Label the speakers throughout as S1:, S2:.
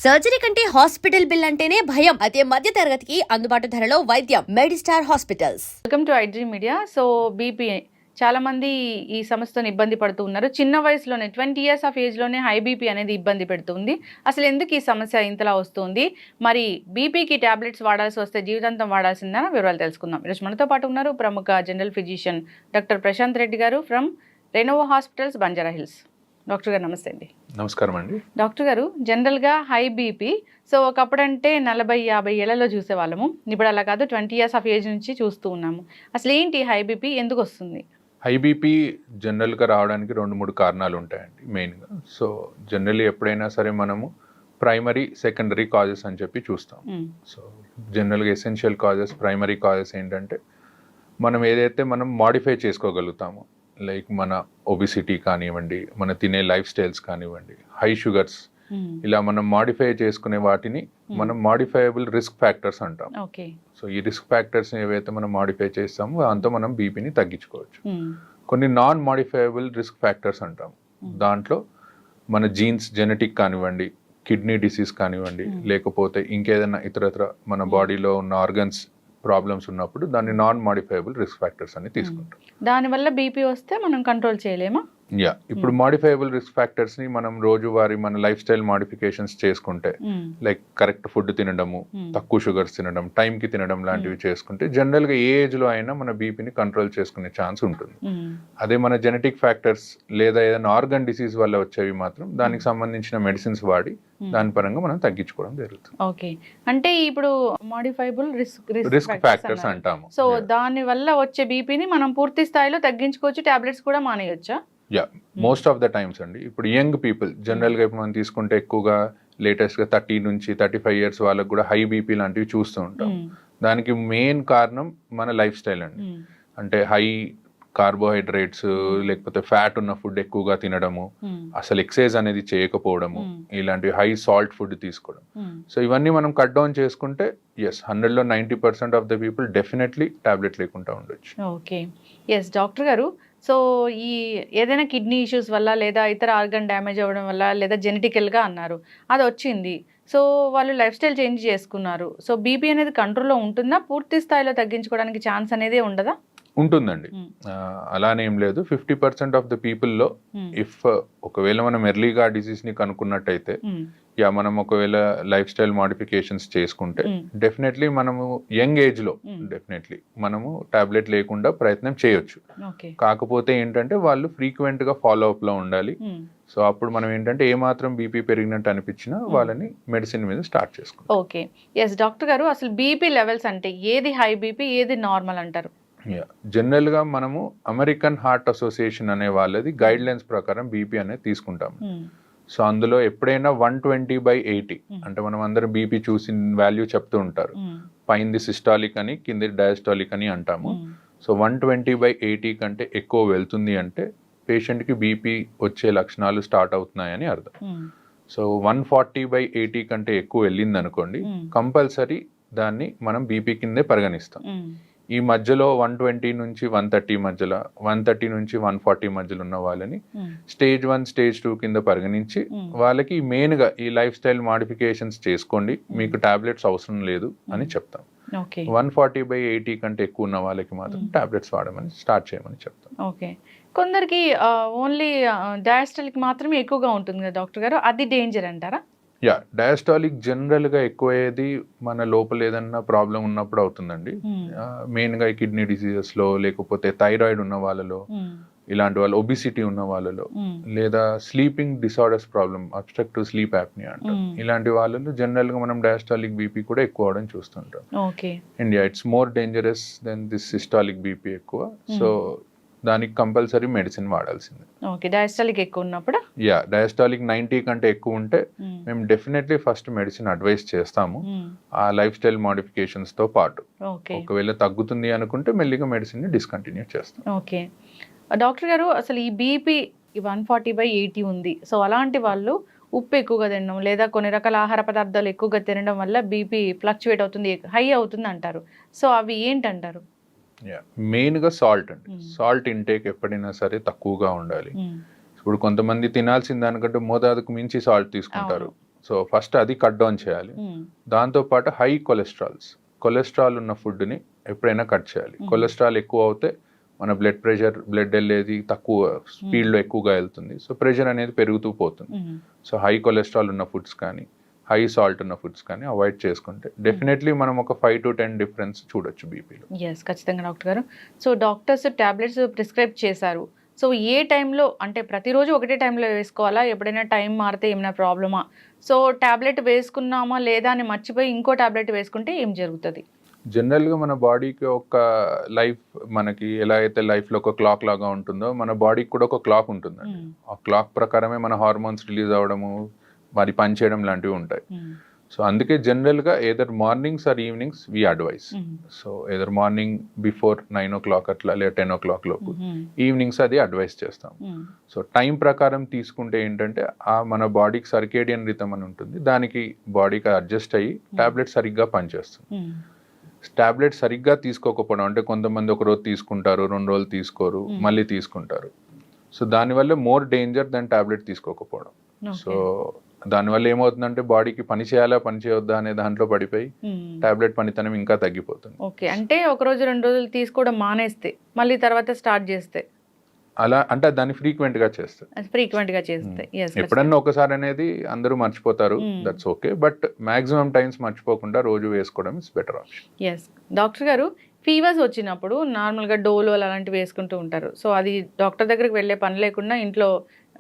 S1: Surgery కంటే hospital bill అంటేనే భయం. అదే మధ్య తరగతికి అందుబాటు ధరలో వైద్యం. Medistar hospitals.
S2: Welcome to iDream media. So BP చాలా మంది ఈ సమస్యతో ఇబ్బంది పడుతూ ఉన్నారు. చిన్న వయసులోనే 20 years ఆఫ్ ఏజ్లోనే హై బీపీ అనేది ఇబ్బంది పెడుతుంది. అసలు ఎందుకు ఈ సమస్య ఇంతలా వస్తుంది? మరి బీపీకి టాబ్లెట్స్ వాడాల్సి వస్తే జీవితాంతం వాడాల్సిందా? వివరాలు తెలుసుకుందాం. ఈరోజు మనతో పాటు ఉన్నారు ప్రముఖ general physician doctor Prashant Reddy garu from Renova hospitals, Banjara Hills. Doctor garu నమస్తే అండి.
S3: నమస్కారం అండి.
S2: డాక్టర్ గారు, జనరల్గా హై బీపీ సో ఒకప్పుడంటే 40-50 ఏళ్లలో చూసేవాళ్ళము. ఇప్పుడు అలా కాదు, 20 years ఆఫ్ ఏజ్ నుంచి చూస్తూ ఉన్నాము. అసలు ఏంటి హై బీపీ, ఎందుకు వస్తుంది?
S3: హై బీపీ జనరల్గా రావడానికి 2-3 కారణాలు ఉంటాయండి మెయిన్గా. సో జనరల్లీ ఎప్పుడైనా సరే మనము ప్రైమరీ సెకండరీ కాజెస్ అని చెప్పి చూస్తాం. సో జనరల్గా ఎసెన్షియల్ కాజెస్, ప్రైమరీ కాజెస్ ఏంటంటే మనం ఏదైతే మనం మాడిఫై చేసుకోగలుగుతామో, లైక్ మన ఒబిసిటీ కానివ్వండి, మన తినే లైఫ్ స్టైల్స్ కానివ్వండి, హై షుగర్స్, ఇలా మనం మాడిఫై చేసుకునే వాటిని మనం మాడిఫైయబుల్ రిస్క్ ఫ్యాక్టర్స్ అంటాం. సో ఈ రిస్క్ ఫ్యాక్టర్స్ ఏవైతే మనం మాడిఫై చేస్తామో దాంతో మనం బీపీని తగ్గించుకోవచ్చు. కొన్ని నాన్ మాడిఫైయబుల్ రిస్క్ ఫ్యాక్టర్స్ అంటాం. దాంట్లో మన జీన్స్, జెనెటిక్ కానివ్వండి, కిడ్నీ డిసీజ్ కానివ్వండి, లేకపోతే ఇంకేదైనా ఇతరత్ర మన బాడీలో ఉన్న ఆర్గన్స్ ప్రాబ్లమ్స్ ఉన్నప్పుడు దాన్ని నాన్ మాడిఫైయబుల్ రిస్క్ ఫ్యాక్టర్స్ అని తీసుకుంటాం.
S2: దానివల్ల బీపీ వస్తే మనం కంట్రోల్ చేయలేమా?
S3: ఇప్పుడు మాడిఫైయబుల్ రిస్క్ ఫ్యాక్టర్స్ ని మనం రోజువారీ మన లైఫ్ స్టైల్ మాడిఫికేషన్స్ చేసుకుంటే, లైక్ కరెక్ట్ ఫుడ్ తినడము, తక్కువ షుగర్స్ తినడం, టైంకి తినడం లాంటివి చేసుకుంటే జనరల్ గా ఏ ఏజ్ లో అయినా మన బీపీని కంట్రోల్ చేసుకునే ఛాన్స్ ఉంటుంది. అదే మన జెనెటిక్ ఫ్యాక్టర్స్ లేదా ఏదైనా ఆర్గన్ డిసీజ్ వల్ల వచ్చేవి మాత్రం దానికి సంబంధించిన మెడిసిన్స్ వాడి దాని పరంగా మనం తగ్గించుకోవడం జరుగుతుంది.
S2: ఓకే, అంటే ఇప్పుడు మాడిఫైబుల్
S3: రిస్క్ ఫ్యాక్టర్స్ అంటాము.
S2: సో దాని వల్ల వచ్చే బీపీని మనం పూర్తి స్థాయిలో తగ్గించుకోవచ్చు, టాబ్లెట్స్ కూడా మానేయొచ్చా?
S3: మోస్ట్ ఆఫ్ ద టైమ్స్ అండి. ఇప్పుడు యంగ్ పీపుల్ జనరల్గా ఇప్పుడు మనం తీసుకుంటే ఎక్కువగా లేటెస్ట్గా 30 నుంచి 35 years వాళ్ళకు కూడా హై బీపీ లాంటివి చూస్తూ ఉంటాం. దానికి మెయిన్ కారణం మన లైఫ్ స్టైల్ అండి. అంటే హై కార్బోహైడ్రేట్స్ లేకపోతే ఫ్యాట్ ఉన్న ఫుడ్ ఎక్కువగా తినడము, అసలు ఎక్సర్సైజ్ అనేది చేయకపోవడము, ఇలాంటివి హై సాల్ట్ ఫుడ్ తీసుకోవడం. సో ఇవన్నీ మనం కట్ డౌన్ చేసుకుంటే 100లో 90% of the people definitely tablet లేకుండా ఉండొచ్చు.
S2: ఓకే, ఎస్ డాక్టర్ గారు. సో ఈ ఏదైనా కిడ్నీ ఇష్యూస్ వల్ల లేదా ఇతర ఆర్గన్ డ్యామేజ్ అవ్వడం వల్ల లేదా జెనెటికల్గా అన్నారు, అది వచ్చింది. సో వాళ్ళు లైఫ్ స్టైల్ చేంజ్ చేసుకున్నారు. సో బీపీ అనేది కంట్రోల్లో ఉంటుందా? పూర్తి స్థాయిలో తగ్గించుకోవడానికి ఛాన్స్ అనేది ఉండదా?
S3: ఉంటుందండి, అలానే ఏం లేదు. 50% ఆఫ్ ద పీపుల్లో ఇఫ్ ఒకవేళ మనం ఎర్లీగా డిసీజ్ ని కనుక్కున్నట్టయితే, మనం ఒకవేళ లైఫ్ స్టైల్ మాడిఫికేషన్స్ చేసుకుంటే డెఫినెట్లీ మనము యంగ్ ఏజ్ లో డెఫినెట్లీ మనము టాబ్లెట్ లేకుండా ప్రయత్నం చేయొచ్చు. కాకపోతే ఏంటంటే వాళ్ళు ఫ్రీక్వెంట్ గా ఫాలో అప్ లో ఉండాలి. సో అప్పుడు మనం ఏంటంటే ఏమాత్రం బీపీ పెరిగినట్టు అనిపించినా వాళ్ళని మెడిసిన్ మీద స్టార్ట్ చేసుకుంటాం.
S2: ఓకే, ఎస్ డాక్టర్ గారు, అసలు బీపీ లెవెల్స్ అంటే ఏది హై బీపీ, ఏది నార్మల్ అంటారు?
S3: జనరల్ గా మనము అమెరికన్ హార్ట్ అసోసియేషన్ అనే వాళ్ళది గైడ్ లైన్స్ ప్రకారం బీపీ అనేది తీసుకుంటాము. సో అందులో ఎప్పుడైనా 120/80 అంటే మనం అందరం బీపీ చూసి వాల్యూ చెప్తూ ఉంటారు. పైంది సిస్టాలిక్ అని, కింది డయాస్టాలిక్ అని అంటాము. సో 120/80 కంటే ఎక్కువ వెళ్తుంది అంటే పేషెంట్కి బీపీ వచ్చే లక్షణాలు స్టార్ట్ అవుతున్నాయని అర్థం. సో 140/80 కంటే ఎక్కువ వెళ్ళింది అనుకోండి, కంపల్సరీ దాన్ని మనం బీపీ కిందే పరిగణిస్తాం. ఈ మధ్యలో 120 నుంచి 130 మధ్యలో, 130 నుంచి 140 మధ్యలో ఉన్న వాళ్ళని స్టేజ్ 1, స్టేజ్ 2 కింద పరిగణించి వాళ్ళకి మెయిన్ గా ఈ లైఫ్ స్టైల్ మాడిఫికేషన్స్ చేసుకోండి, మీకు టాబ్లెట్స్ అవసరం లేదు అని చెప్తాం. 140/80 కంటే ఎక్కువ ఉన్న వాళ్ళకి మాత్రం టాబ్లెట్స్ వాడమని స్టార్ట్ చేయమని చెప్తాం.
S2: ఓకే, కొందరికి ఓన్లీ డయాస్టలిక్ మాత్రమే ఎక్కువగా ఉంటుంది కదా డాక్టర్ గారు, అది డేంజర్ అంటారా?
S3: డయాస్టాలిక్ జనరల్ గా ఎక్కువయ్యేది మన లోపల ఏదన్నా ప్రాబ్లం ఉన్నప్పుడు అవుతుందండి. మెయిన్ గా కిడ్నీ డిసీజెస్ లో, లేకపోతే థైరాయిడ్ ఉన్న వాళ్ళలో, ఇలాంటి వాళ్ళు ఒబిసిటీ ఉన్న వాళ్ళలో, లేదా sleeping disorders problem, obstructive sleep apnoea అంటారు, ఇలాంటి వాళ్ళలో జనరల్ గా మనం డయాస్టాలిక్ బీపీ కూడా ఎక్కువ అవడం చూస్తుంటాం. It's more dangerous than this systolic BP ఎక్కువ. సో దానికి కంపల్సరీ మెడిసిన్ వాడాల్సిందే.
S2: ఓకే, డయాస్టాలిక్ ఎక్కువ ఉన్నప్పుడు
S3: డయాస్టాలిక్ 90 కంటే ఎక్కువ ఉంటే మేము డెఫినెట్లీ ఫస్ట్ మెడిసిన్ అడ్వైస్ చేస్తాము, ఆ లైఫ్ స్టైల్ మాడిఫికేషన్స్ తో పాటు. ఒకవేళ తగ్గుతుంది అనుకుంటే మెల్లిగా మెడిసిన్ ని డిస్కంటిన్యూ చేస్తాం.
S2: ఓకే డాక్టర్ గారు, అసలు ఈ బీపీ 140/80 ఉంది. సో అలాంటి వాళ్ళు ఉప్పు ఎక్కువగా తినడం లేదా కొన్ని రకాల ఆహార పదార్థాలు ఎక్కువగా తినడం వల్ల బీపీ ఫ్లక్చువేట్ అవుతుంది, హై అవుతుంది అంటారు. సో అవి ఏంటంటారు?
S3: మెయిన్గా సాల్ట్ అండి. సాల్ట్ ఇంటేక్ ఎప్పుడైనా సరే తక్కువగా ఉండాలి. ఇప్పుడు కొంతమంది తినాల్సిన దానికంటే మోతాదుకు మించి సాల్ట్ తీసుకుంటారు. సో ఫస్ట్ అది కట్ డౌన్ చేయాలి. దాంతోపాటు హై కొలెస్ట్రాల్ ఉన్న ఫుడ్ని ఎప్పుడైనా కట్ చేయాలి. కొలెస్ట్రాల్ ఎక్కువ అవుతే మన బ్లడ్ వెళ్ళేది తక్కువ స్పీడ్లో ఎక్కువగా వెళ్తుంది. సో ప్రెషర్ అనేది పెరుగుతూ పోతుంది. సో హై కొలెస్ట్రాల్ ఉన్న ఫుడ్స్ కానీ హై సాల్ట్ ఉన్న ఫుడ్స్ కానీ అవాయిడ్ చేసుకుంటే డెఫినెట్లీ మనం ఒక 5 to 10 డిఫరెన్స్ చూడొచ్చు బీపీలో.
S2: ఎస్, ఖచ్చితంగా డాక్టర్ గారు. సో డాక్టర్స్ టాబ్లెట్స్ ప్రిస్క్రైబ్ చేశారు. సో ఏ టైంలో, అంటే ప్రతిరోజు ఒకటే టైంలో వేసుకోవాలా, ఎప్పుడైనా టైం మారితే ఏమైనా ప్రాబ్లమా? సో టాబ్లెట్ వేసుకున్నామా లేదా అని మర్చిపోయి ఇంకో టాబ్లెట్ వేసుకుంటే ఏం జరుగుతుంది?
S3: జనరల్గా మన బాడీకి ఒక లైఫ్, మనకి ఎలా అయితే లైఫ్లో ఒక క్లాక్ లాగా ఉంటుందో మన బాడీకి కూడా ఒక క్లాక్ ఉంటుందండి. ఆ క్లాక్ ప్రకారమే మన హార్మోన్స్ రిలీజ్ అవ్వడము, మరి పనిచేయడం లాంటివి ఉంటాయి. సో అందుకే జనరల్గా either mornings or evenings we advise. So either morning before 9 o'clock అట్లా లేదా 10 o'clock లోపు, ఈవినింగ్స్ అది అడ్వైస్ చేస్తాం. సో టైం ప్రకారం తీసుకుంటే ఏంటంటే మన బాడీకి సర్కేడియన్ రిథమ్ అని ఉంటుంది, దానికి బాడీకి అడ్జస్ట్ అయ్యి టాబ్లెట్ సరిగ్గా పనిచేస్తుంది. టాబ్లెట్ సరిగ్గా తీసుకోకపోవడం అంటే కొంతమంది ఒక రోజు తీసుకుంటారు, 2 రోజులు తీసుకోరు, మళ్ళీ తీసుకుంటారు. సో దానివల్ల మోర్ డేంజర్ దాని టాబ్లెట్ తీసుకోకపోవడం. సో దానివల్ల ఏమవుతుందంటే బాడీకి పని చేయాలా పని చేయొద్దా అనే దాంట్లో పడిపోయి టాబ్లెట్ పనితనం ఇంకా తగ్గిపోతుంది.
S2: ఓకే, అంటే ఒక రోజు 2 రోజులు తీసుకోవడం మానేస్తే మళ్ళీ తర్వాత స్టార్ట్ చేస్తే
S3: అలా అంటే దాన్ని ఫ్రీక్వెంట్ గా చేస్తే ఎప్పుడన్నా ఒకసారి అనేది అందరూ మర్చిపోతారు, that's okay. But maximum times మర్చిపోకుండా రోజు వేసుకోవడం is better option.
S2: Yes doctor గారు, ఫీవర్స్ వచ్చినప్పుడు నార్మల్గా డోలో అలాంటివి వేసుకుంటూ ఉంటారు. సో అది డాక్టర్ దగ్గరికి వెళ్ళే పని లేకుండా ఇంట్లో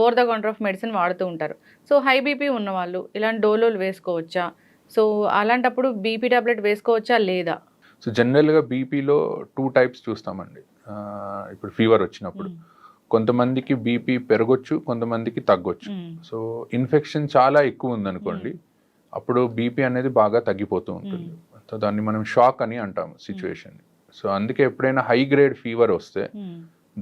S2: over the counter of medicine వాడుతూ ఉంటారు. సో హై బీపీ ఉన్నవాళ్ళు ఇలాంటి డోలోలు వేసుకోవచ్చా? సో అలాంటప్పుడు బీపీ టాబ్లెట్ వేసుకోవచ్చా లేదా?
S3: సో జనరల్గా బీపీలో 2 types చూస్తామండి. ఇప్పుడు ఫీవర్ వచ్చినప్పుడు కొంతమందికి బీపీ పెరగొచ్చు, కొంతమందికి తగ్గొచ్చు. సో ఇన్ఫెక్షన్ చాలా ఎక్కువ ఉందనుకోండి, అప్పుడు బీపీ అనేది బాగా తగ్గిపోతూ ఉంటుంది. సో దాన్ని మనం షాక్ అని అంటాము సిచ్యువేషన్. సో అందుకే ఎప్పుడైనా హై గ్రేడ్ ఫీవర్ వస్తే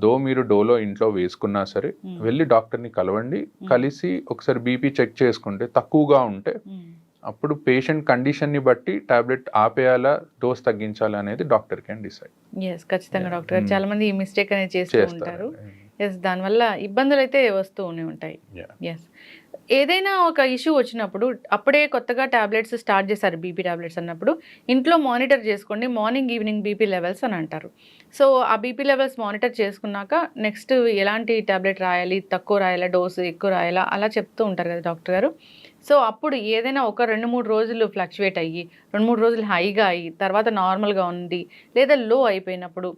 S3: దో మీరు డోలో ఇంట్లో వేసుకున్నా సరే వెళ్ళి డాక్టర్ని కలవండి. కలిసి ఒకసారి బీపీ చెక్ చేసుకుంటే తక్కువగా ఉంటే అప్పుడు పేషెంట్ కండిషన్ని బట్టి టాబ్లెట్ ఆపేయాలా, డోస్ తగ్గించాలా అనేది డాక్టర్ కెన్ డిసైడ్.
S2: ఎస్, ఖచ్చితంగా డాక్టర్ గారు. చాలా మంది ఈ మిస్టేక్ అనేది చేస్తూ ఉంటారు. ఎస్, దానివల్ల ఇబ్బందులు అయితే వస్తూనే ఉంటాయి. ఎస్, ఏదైనా ఒక ఇష్యూ వచ్చినప్పుడు అప్పుడే కొత్తగా టాబ్లెట్స్ స్టార్ట్ చేశారు బీపీ టాబ్లెట్స్ అన్నప్పుడు ఇంట్లో మానిటర్ చేసుకోండి, మార్నింగ్ ఈవినింగ్ బీపీ లెవెల్స్ అని అంటారు. సో ఆ బీపీ లెవెల్స్ మానిటర్ చేసుకున్నాక నెక్స్ట్ ఎలాంటి టాబ్లెట్ రాయాలి, తక్కువ రాయాలా, డోసు ఎక్కువ రాయాలా, అలా చెప్తూ ఉంటారు కదా డాక్టర్ గారు. సో అప్పుడు ఏదైనా ఒక 2-3 రోజులు ఫ్లక్చువేట్ అయ్యి 2-3 రోజులు హైగా అయ్యి తర్వాత నార్మల్గా ఉంది లేదా లో అయిపోయినప్పుడు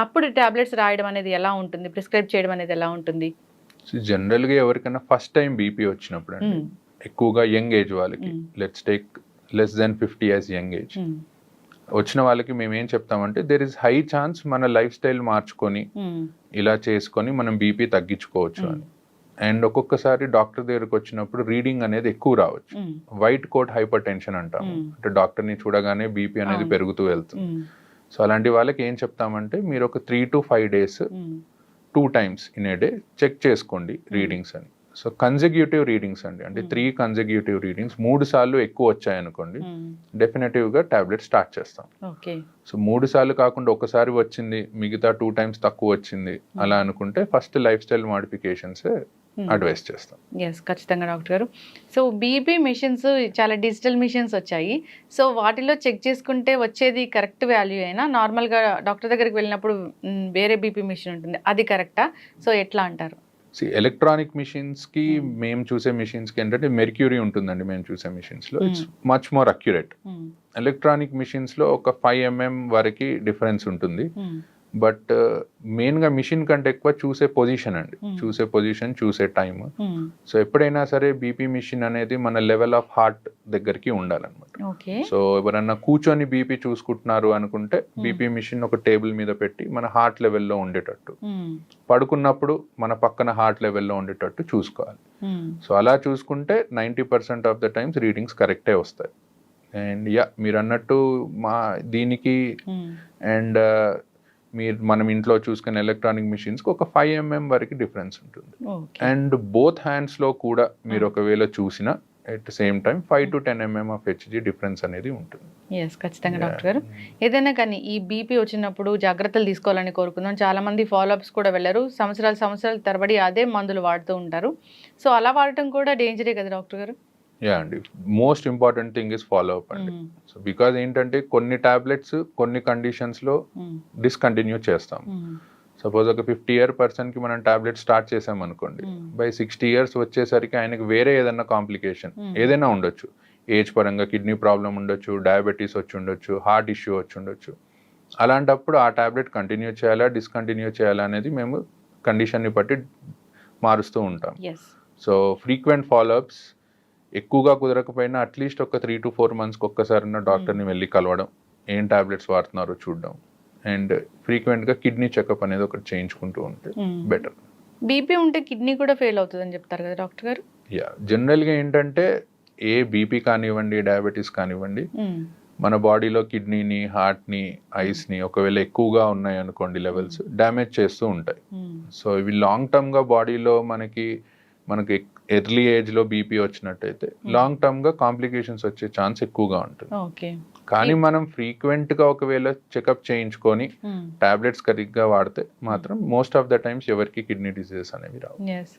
S2: అప్పుడు టాబ్లెట్స్ రాయడం అనేది ఎలా ఉంటుంది, ప్రిస్క్రైబ్ చేయడం అనేది ఎలా ఉంటుంది?
S3: సో జనరల్గా ఎవరికైనా ఫస్ట్ టైం బీపీ వచ్చినప్పుడు అండి, ఎక్కువగా యంగ్ ఏజ్ వాళ్ళకి, let's take less than 50 years young age వచ్చిన వాళ్ళకి మేము ఏం చెప్తామంటే దెర్ ఇస్ హై ఛాన్స్ మన లైఫ్ స్టైల్ మార్చుకొని ఇలా చేసుకొని మనం బీపీ తగ్గించుకోవచ్చు అని. అండ్ ఒక్కొక్కసారి డాక్టర్ దగ్గరకు వచ్చినప్పుడు రీడింగ్ అనేది ఎక్కువ రావచ్చు. వైట్ కోట్ హైపర్ టెన్షన్ అంటాము, అంటే డాక్టర్ని చూడగానే బీపీ అనేది పెరుగుతూ వెళ్తుంది. సో అలాంటి వాళ్ళకి ఏం చెప్తామంటే మీరు ఒక 3 to 5 days 2 times in a day check చేసుకోండి రీడింగ్స్ అని. సో కన్సెక్యూటివ్ రీడింగ్స్ అండి, అంటే 3 consecutive రీడింగ్స్ 3 సార్లు ఎక్కువ వచ్చాయనుకోండి డెఫినెటివ్గా టాబ్లెట్ స్టార్ట్ చేస్తాం. సో 3 సార్లు కాకుండా ఒకసారి వచ్చింది మిగతా 2 times తక్కువ వచ్చింది అలా అనుకుంటే first life style modifications advice చేస్తాం.
S2: ఎస్, ఖచ్చితంగా డాక్టర్ గారు. సో బీపీ మిషన్స్ చాలా డిజిటల్ మిషన్స్ వచ్చాయి. సో వాటిలో చెక్ చేసుకుంటే వచ్చేది కరెక్ట్ వాల్యూ అయినా నార్మల్గా డాక్టర్ దగ్గరికి వెళ్ళినప్పుడు వేరే బీపీ మిషన్ ఉంటుంది, అది కరెక్టా? సో ఎట్లా అంటారు?
S3: ఎలక్ట్రానిక్ మిషన్స్కి మేము చూసే మిషన్స్కి ఏంటంటే మెర్క్యూరీ ఉంటుందండి మేము చూసే మిషన్స్లో, it's much more accurate. Electronic మిషన్స్లో ఒక 5 mm వరకు డిఫరెన్స్ ఉంటుంది. బట్ మెయిన్గా మిషన్ కంటే ఎక్కువ చూసే పొజిషన్ అండి, చూసే పొజిషన్, చూసే టైమ్. సో ఎప్పుడైనా సరే బీపీ మిషన్ అనేది మన లెవెల్ ఆఫ్ హార్ట్ దగ్గరికి ఉండాలన్నమాట. సో ఎవరన్నా కూర్చొని బీపీ చూసుకుంటున్నారు అనుకుంటే బీపీ మిషన్ ఒక టేబుల్ మీద పెట్టి మన హార్ట్ లెవెల్లో ఉండేటట్టు, పడుకున్నప్పుడు మన పక్కన హార్ట్ లెవెల్లో ఉండేటట్టు చూసుకోవాలి. సో అలా చూసుకుంటే 90% ఆఫ్ ద టైమ్స్ రీడింగ్స్ కరెక్టే వస్తాయి. అండ్ మీరు అన్నట్టు మా దీనికి అండ్ మనం ఇంట్లో చూసుకునే ఎలక్ట్రానిక్ మిషన్స్కి ఒక 5 mm వరకు డిఫరెన్స్ ఉంటుంది. అండ్ బోత్ హ్యాండ్స్లో కూడా మీరు ఒకవేళ చూసినా at same time 5 to 10 mm of HG difference అనేది ఉంటుంది.
S2: ఎస్, ఖచ్చితంగా డాక్టర్ గారు. ఏదైనా కానీ ఈ బీపీ వచ్చినప్పుడు జాగ్రత్తలు తీసుకోవాలని కోరుకుందాం. చాలా మంది ఫాలోఅప్స్ కూడా వెళ్ళరు, సంవత్సరాల తరబడి అదే మందులు వాడుతూ ఉంటారు. సో అలా వాడటం కూడా డేంజరే కదా డాక్టర్ గారు?
S3: యా అండి, most important thing is follow up అండి.
S2: మ్మ్.
S3: సో బికాజ్ ఏంటంటే కొన్ని టాబ్లెట్స్ కొన్ని కండిషన్స్లో
S2: మ్మ్.
S3: డిస్కంటిన్యూ చేస్తాం.
S2: మ్మ్.
S3: సపోజ్ ఒక 50-year పర్సన్కి మనం టాబ్లెట్ స్టార్ట్ చేసామనుకోండి,
S2: మ్మ్.
S3: బై 60 years వచ్చేసరికి ఆయనకి వేరే ఏదైనా కాంప్లికేషన్
S2: మ్మ్.
S3: ఏదైనా ఉండొచ్చు. ఏజ్ పరంగా కిడ్నీ ప్రాబ్లం ఉండొచ్చు, డయాబెటీస్ వచ్చి ఉండొచ్చు, హార్ట్ ఇష్యూ వచ్చి ఉండొచ్చు. అలాంటప్పుడు ఆ టాబ్లెట్ కంటిన్యూ చేయాలా డిస్కంటిన్యూ చేయాలా అనేది మేము కండిషన్ని బట్టి మారుస్తూ ఉంటాం.
S2: Yes.
S3: సో ఫ్రీక్వెంట్ ఫాలోఅప్స్, ఎక్కువగా కుదరకపోయినా అట్లీస్ట్ ఒక 3 to 4 monthsకి ఒక్కసారైనా డాక్టర్ని వెళ్ళి కలవడం, ఏం టాబ్లెట్స్ వాడుతున్నారో చూడడం, అండ్ ఫ్రీక్వెంట్గా కిడ్నీ చెకప్ అనేది ఒకటి చేయించుకుంటూ ఉంటే
S2: మ్మ్.
S3: బెటర్.
S2: బీపీ ఉంటే కిడ్నీ కూడా ఫెయిల్ అవుతుందని చెప్తారు కదా డాక్టర్ గారు.
S3: యా, జనరల్గా ఏంటంటే ఏ బీపీ కానివ్వండి, డయాబెటీస్ కానివ్వండి,
S2: మ్మ్.
S3: మన బాడీలో కిడ్నీని, హార్ట్ని, ఐస్ని ఒకవేళ ఎక్కువగా ఉన్నాయి అనుకోండి లెవెల్స్, డ్యామేజ్ చేస్తూ ఉంటాయి.
S2: మ్మ్.
S3: సో ఇవి లాంగ్ టర్మ్గా బాడీలో మనకి ఎర్లీ ఏజ్లో బీపీ వచ్చినట్టయితే లాంగ్ టర్మ్గా కాంప్లికేషన్స్ వచ్చే ఛాన్స్ ఎక్కువగా ఉంటుంది.
S2: ఓకే.
S3: కానీ మనం ఫ్రీక్వెంట్గా ఒకవేళ చెకప్ చేయించుకొని
S2: మ్మ్.
S3: టాబ్లెట్స్ కరెక్ట్గా వాడితే మాత్రం మోస్ట్ ఆఫ్ ద టైమ్స్ ఎవరికి కిడ్నీ డిసీజెస్ అనేవి రావు.
S2: ఎస్.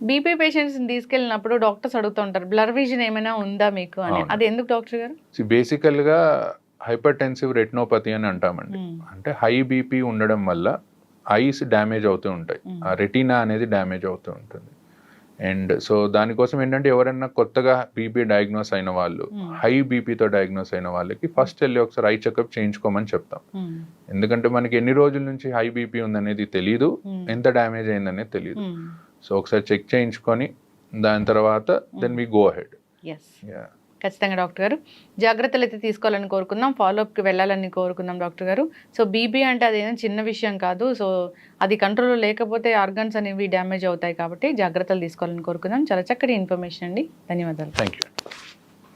S2: బీపీ పేషెంట్స్ని తీసుకెళ్ళినప్పుడు డాక్టర్స్ అడుగుతూ ఉంటారు, బ్లర్ విజన్ ఏమైనా ఉందా మీకు అని.
S3: అవును.
S2: అది ఎందుకు డాక్టర్ గారు?
S3: బేసికల్గా హైపర్టెన్సివ్ రెటినోపతి అని అంటామండి.
S2: మ్మ్.
S3: అంటే హై బీపీ ఉండడం వల్ల ఐస్ డ్యామేజ్ అవుతూ ఉంటాయి,
S2: మ్మ్.
S3: ఆ రెటీనా అనేది డ్యామేజ్ అవుతూ ఉంటుంది. అండ్ సో దానికోసం ఏంటంటే ఎవరైనా కొత్తగా బీపీ డయాగ్నోస్ అయిన వాళ్ళు,
S2: మ్మ్.
S3: హై బీపీతో డయాగ్నోస్ అయిన వాళ్ళకి ఫస్ట్ వెళ్ళి ఒకసారి ఐ చెకప్ చేయించుకోమని చెప్తాం.
S2: మ్మ్.
S3: ఎందుకంటే మనకి ఎన్ని రోజుల నుంచి హై బీపీ ఉందనేది తెలియదు,
S2: మ్మ్.
S3: ఎంత డ్యామేజ్ అయిందనేది తెలియదు.
S2: మ్మ్.
S3: సో ఒకసారి చెక్ చేయించుకొని దాని తర్వాత then we go ahead.
S2: Yes. ఖచ్చితంగా డాక్టర్ గారు జాగ్రత్తలు అయితే తీసుకోవాలని కోరుకుందాం, ఫాలోఅప్కి వెళ్ళాలని కోరుకుందాం డాక్టర్ గారు. సో బీపీ అంటే అదేం చిన్న విషయం కాదు. సో అది కంట్రోల్లో లేకపోతే ఆర్గన్స్ అనేవి డ్యామేజ్ అవుతాయి కాబట్టి జాగ్రత్తలు తీసుకోవాలని కోరుకుందాం. చాలా చక్కటి ఇన్ఫర్మేషన్ అండి, ధన్యవాదాలు.
S3: Thank you.